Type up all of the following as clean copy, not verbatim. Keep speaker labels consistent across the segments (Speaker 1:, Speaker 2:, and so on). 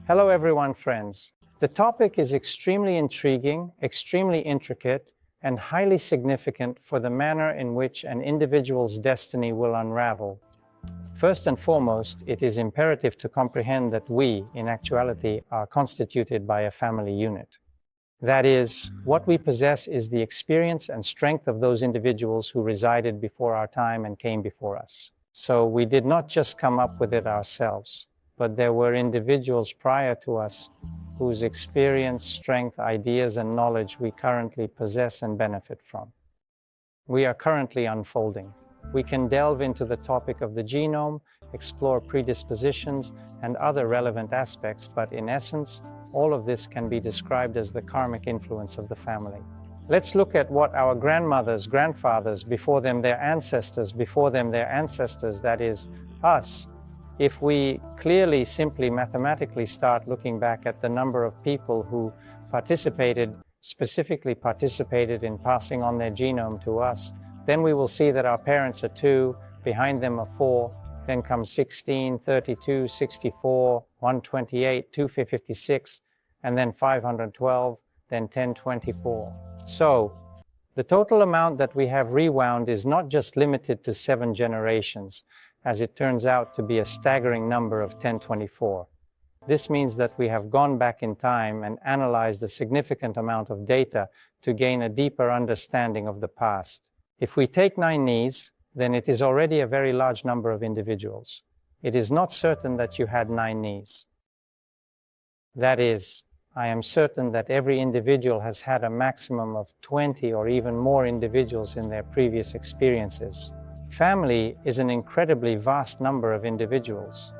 Speaker 1: Hello everyone, friends. The topic is extremely intriguing, extremely intricate, and highly significant for the manner in which an individual's destiny will unravel. First and foremost, it is imperative to comprehend that we, in actuality, are constituted by a family unit. That is, what we possess is the experience and strength of those individuals who resided before our time and came before us. So we did not just come up with it ourselves, but there were individuals prior to us whose experience, strength, ideas, and knowledge we currently possess and benefit from. We are currently unfolding. We can delve into the topic of the genome, explore predispositions, and other relevant aspects, but in essence, all of this can be described as the karmic influence of the family. Let's look at what our grandmothers, grandfathers, before them their ancestors, that is, us. If we clearly, simply, mathematically start looking back at the number of people who specifically participated in passing on their genome to us, then we will see that our parents are 2, behind them are 4, then comes 16, 32, 64, 128, 256, and then 512, then 1024. So, the total amount that we have rewound is not just limited to 7 generations, as it turns out to be a staggering number of 1024. This means that we have gone back in time and analyzed a significant amount of data to gain a deeper understanding of the past. If we take 9 knees, then it is already a very large number of individuals. It is not certain that you had 9 knees. That is, I am certain that every individual has had a maximum of 20 or even more individuals in their previous experiences. Family is an incredibly vast number of individuals,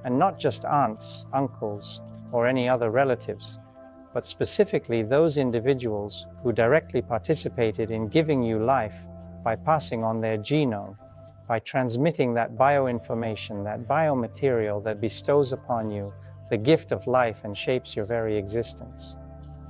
Speaker 1: and not just aunts, uncles, or any other relatives, but specifically those individuals who directly participated in giving you life by passing on their genome, by transmitting that bioinformation, that biomaterial that bestows upon you the gift of life and shapes your very existence.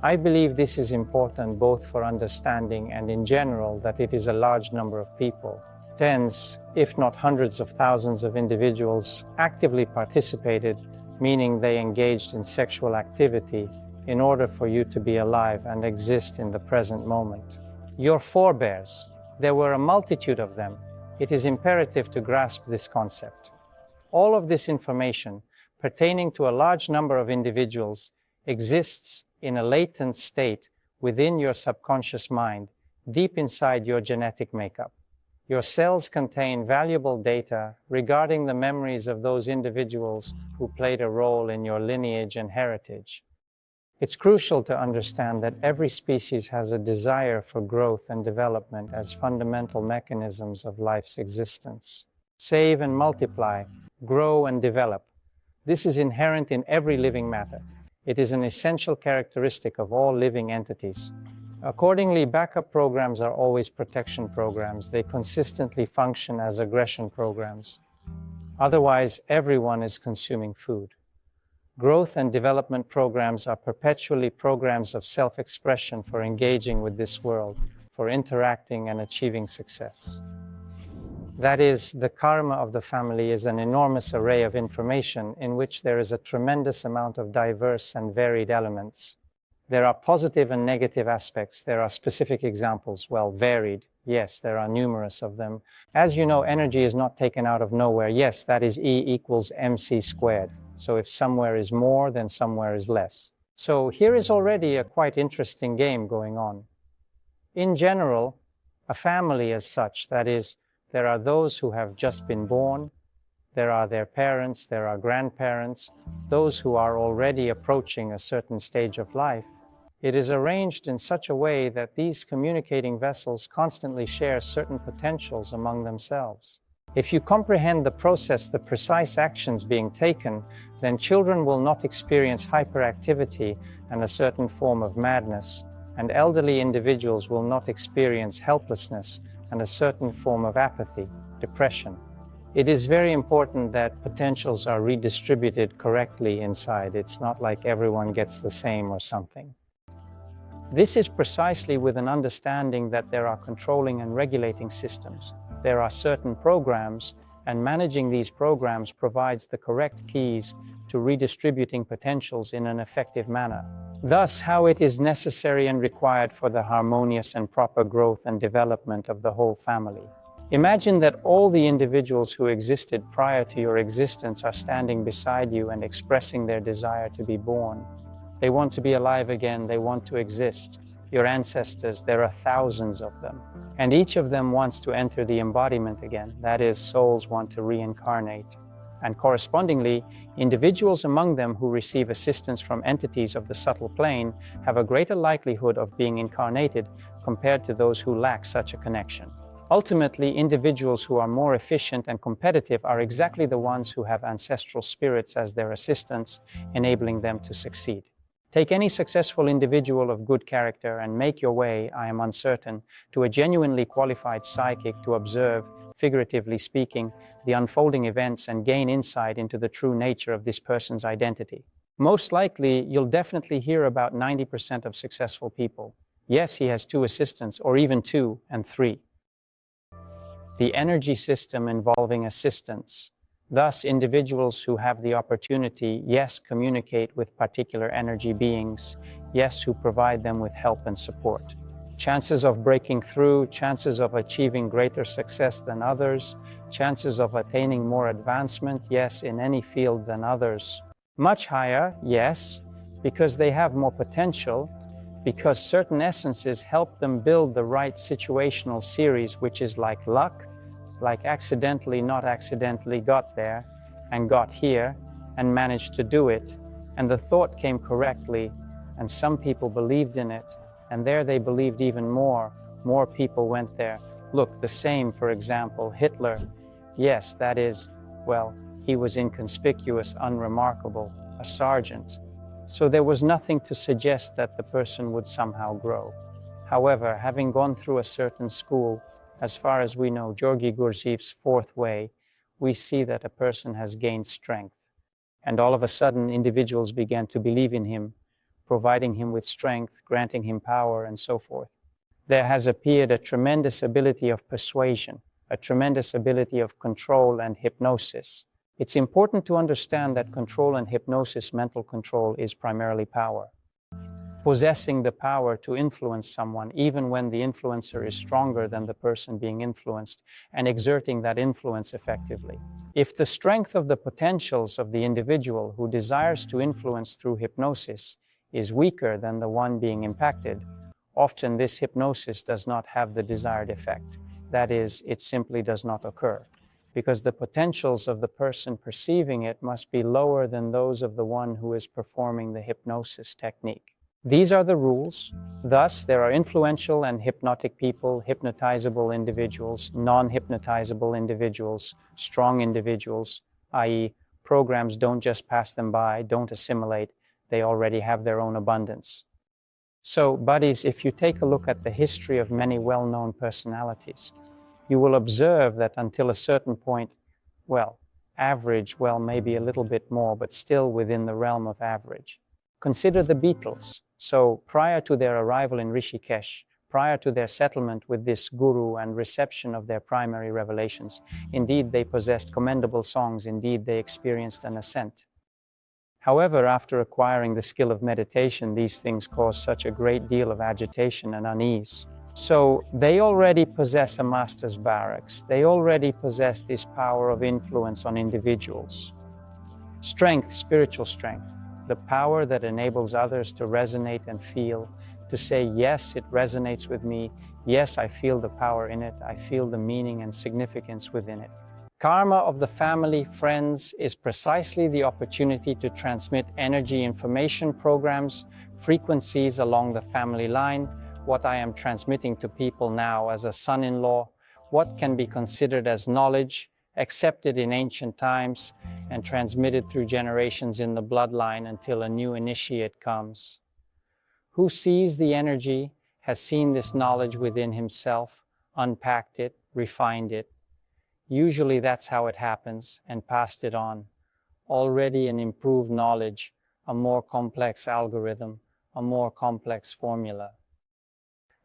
Speaker 1: I believe this is important both for understanding and in general that it is a large number of people. Tens, if not hundreds of thousands of individuals actively participated, meaning they engaged in sexual activity in order for you to be alive and exist in the present moment. Your forebears, there were a multitude of them. It is imperative to grasp this concept. All of this information pertaining to a large number of individuals exists in a latent state within your subconscious mind, deep inside your genetic makeup. Your cells contain valuable data regarding the memories of those individuals who played a role in your lineage and heritage. It's crucial to understand that every species has a desire for growth and development as fundamental mechanisms of life's existence. Save and multiply, grow and develop. This is inherent in every living matter. It is an essential characteristic of all living entities. Accordingly, backup programs are always protection programs. They consistently function as aggression programs. Otherwise, everyone is consuming food. Growth and development programs are perpetually programs of self-expression for engaging with this world, for interacting and achieving success. That is, the karma of the family is an enormous array of information in which there is a tremendous amount of diverse and varied elements. There are positive and negative aspects. There are specific examples, well, varied. Yes, there are numerous of them. As you know, energy is not taken out of nowhere. Yes, that is E equals mc squared. So if somewhere is more, then somewhere is less. So here is already a quite interesting game going on. In general, a family as such, that is, there are those who have just been born, there are their parents, there are grandparents, those who are already approaching a certain stage of life. It is arranged in such a way that these communicating vessels constantly share certain potentials among themselves. If you comprehend the process, the precise actions being taken, then children will not experience hyperactivity and a certain form of madness, and elderly individuals will not experience helplessness and a certain form of apathy, depression. It is very important that potentials are redistributed correctly inside. It's not like everyone gets the same or something. This is precisely with an understanding that there are controlling and regulating systems. There are certain programs, and managing these programs provides the correct keys to redistributing potentials in an effective manner. Thus, how it is necessary and required for the harmonious and proper growth and development of the whole family. Imagine that all the individuals who existed prior to your existence are standing beside you and expressing their desire to be born. They want to be alive again, they want to exist. Your ancestors, there are thousands of them. And each of them wants to enter the embodiment again. That is, souls want to reincarnate. And correspondingly, individuals among them who receive assistance from entities of the subtle plane have a greater likelihood of being incarnated compared to those who lack such a connection. Ultimately, individuals who are more efficient and competitive are exactly the ones who have ancestral spirits as their assistants, enabling them to succeed. Take any successful individual of good character and make your way, I am uncertain, to a genuinely qualified psychic to observe, figuratively speaking, the unfolding events and gain insight into the true nature of this person's identity. Most likely, you'll definitely hear about 90% of successful people. Yes, he has 2 assistants, or even 2 and 3. The energy system involving assistants. Thus, individuals who have the opportunity, yes, communicate with particular energy beings, yes, who provide them with help and support. Chances of breaking through, chances of achieving greater success than others, chances of attaining more advancement, yes, in any field than others. Much higher, yes, because they have more potential, because certain essences help them build the right situational series, which is like luck, like accidentally, not accidentally got there and got here and managed to do it, and the thought came correctly, and some people believed in it, and there they believed even more people went there. Look, the same, for example, Hitler. Yes, that is, well, he was inconspicuous, unremarkable, a sergeant. So there was nothing to suggest that the person would somehow grow. However, having gone through a certain school, as far as we know, Georgi Gurdjieff's 4th way, we see that a person has gained strength. And all of a sudden, individuals began to believe in him, providing him with strength, granting him power, and so forth. There has appeared a tremendous ability of persuasion, a tremendous ability of control and hypnosis. It's important to understand that control and hypnosis, mental control, is primarily power. Possessing the power to influence someone, even when the influencer is stronger than the person being influenced, and exerting that influence effectively. If the strength of the potentials of the individual who desires to influence through hypnosis is weaker than the one being impacted, often this hypnosis does not have the desired effect. That is, it simply does not occur, because the potentials of the person perceiving it must be lower than those of the one who is performing the hypnosis technique. These are the rules. Thus, there are influential and hypnotic people, hypnotizable individuals, non-hypnotizable individuals, strong individuals, i.e., programs don't just pass them by, don't assimilate, they already have their own abundance. So, buddies, if you take a look at the history of many well-known personalities, you will observe that until a certain point, well, average, well, maybe a little bit more, but still within the realm of average. Consider the Beatles. So prior to their arrival in Rishikesh, prior to their settlement with this guru and reception of their primary revelations, indeed they possessed commendable songs, indeed they experienced an ascent. However, after acquiring the skill of meditation, these things cause such a great deal of agitation and unease. So they already possess a master's barracks. They already possess this power of influence on individuals. Strength, spiritual strength. The power that enables others to resonate and feel, to say, yes, it resonates with me, yes, I feel the power in it, I feel the meaning and significance within it. Karma of the family, friends, is precisely the opportunity to transmit energy information programs, frequencies along the family line, what I am transmitting to people now as a son-in-law, what can be considered as knowledge, accepted in ancient times, and transmitted through generations in the bloodline until a new initiate comes. Who sees the energy, has seen this knowledge within himself, unpacked it, refined it. Usually that's how it happens, and passed it on. Already an improved knowledge, a more complex algorithm, a more complex formula.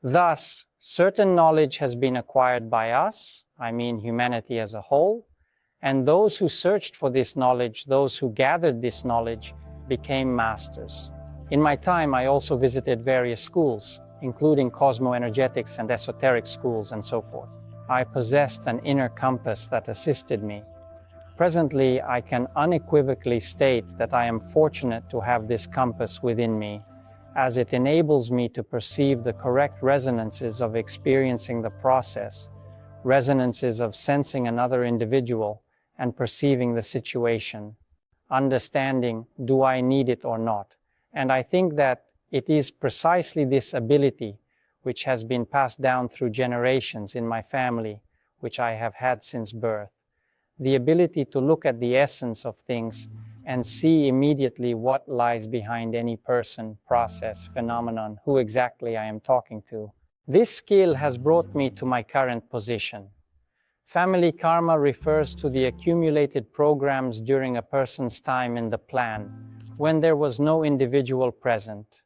Speaker 1: Thus, certain knowledge has been acquired by us, I mean humanity as a whole, And those who searched for this knowledge, those who gathered this knowledge, became masters. In my time, I also visited various schools, including cosmoenergetics and esoteric schools and so forth. I possessed an inner compass that assisted me. Presently, I can unequivocally state that I am fortunate to have this compass within me, as it enables me to perceive the correct resonances of experiencing the process, resonances of sensing another individual and perceiving the situation, understanding, do I need it or not? And I think that it is precisely this ability which has been passed down through generations in my family, which I have had since birth. The ability to look at the essence of things and see immediately what lies behind any person, process, phenomenon, who exactly I am talking to. This skill has brought me to my current position. Family karma refers to the accumulated programs during a person's time in the plan, when there was no individual present.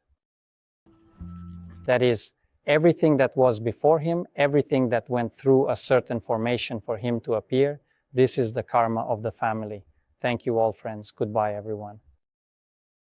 Speaker 1: That is, everything that was before him, everything that went through a certain formation for him to appear, this is the karma of the family. Thank you all, friends. Goodbye, everyone.